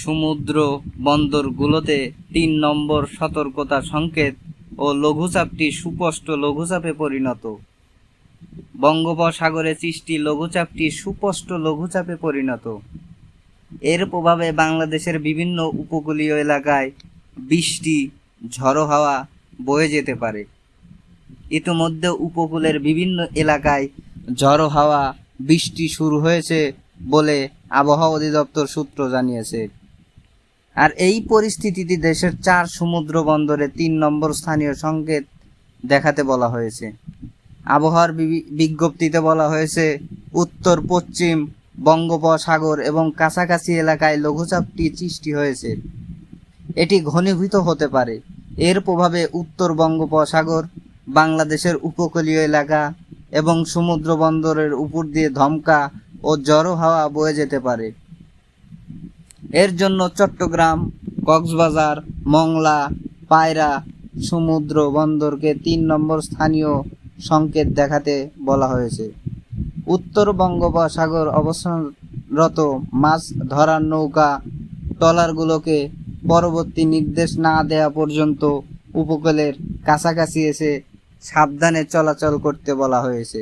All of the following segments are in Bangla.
সমুদ্র বন্দরগুলোতে ৩ নম্বর সতর্কতা সংকেত ও লঘুচাপটি সুস্পষ্ট লঘুচাপে পরিণত। বঙ্গোপসাগরে সৃষ্টি লঘুচাপটি সুস্পষ্ট লঘুচাপে পরিণত। এর প্রভাবে বাংলাদেশের বিভিন্ন উপকূলীয় এলাকায় বৃষ্টি, ঝড়ো হাওয়া বয়ে যেতে পারে। ইতিমধ্যে উপকূলের বিভিন্ন এলাকায় ঝড়ো হাওয়া, বৃষ্টি শুরু হয়েছে বলে আবহাওয়া অধিদপ্তর সূত্র জানিয়েছে। আর এই পরিস্থিতিতে দেশের 4 সমুদ্র বন্দরে 3 নম্বর স্থানীয় সংকেত দেখাতে বলা হয়েছে। আবহাওয়ার বিজ্ঞপ্তিতে বলা হয়েছে, উত্তর পশ্চিম বঙ্গোপসাগর এবং কাছাকাছি এলাকায় লঘুচাপটি সৃষ্টি হয়েছে। এটি ঘনীভূত হতে পারে। এর প্রভাবে উত্তর বঙ্গোপসাগর, বাংলাদেশের উপকূলীয় এলাকা এবং সমুদ্র বন্দরের উপর দিয়ে ধমকা ও ঝড়ো হাওয়া বয়ে যেতে পারে। এর জন্য চট্টগ্রাম, কক্সবাজার, মংলা, পায়রা সমুদ্র বন্দরকে 3 নম্বর স্থানীয় সংকেত দেখাতে বলা হয়েছে। উত্তর বঙ্গোপসাগর অবস্থানরত মাছ ধরার নৌকা ট্রলারগুলোকে পরবর্তী নির্দেশ না দেওয়া পর্যন্ত উপকূলের কাছাকাছি এসে সাবধানে চলাচল করতে বলা হয়েছে।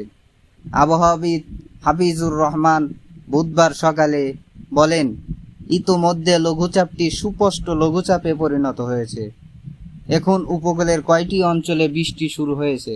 আবহাওয়াবিদ হাফিজুর রহমান বুধবার সকালে বলেন, ইতোমধ্যে লঘুচাপটি সুস্পষ্ট লঘুচাপে পরিণত হয়েছে। এখন উপকূলের কয়টি অঞ্চলে বৃষ্টি শুরু হয়েছে।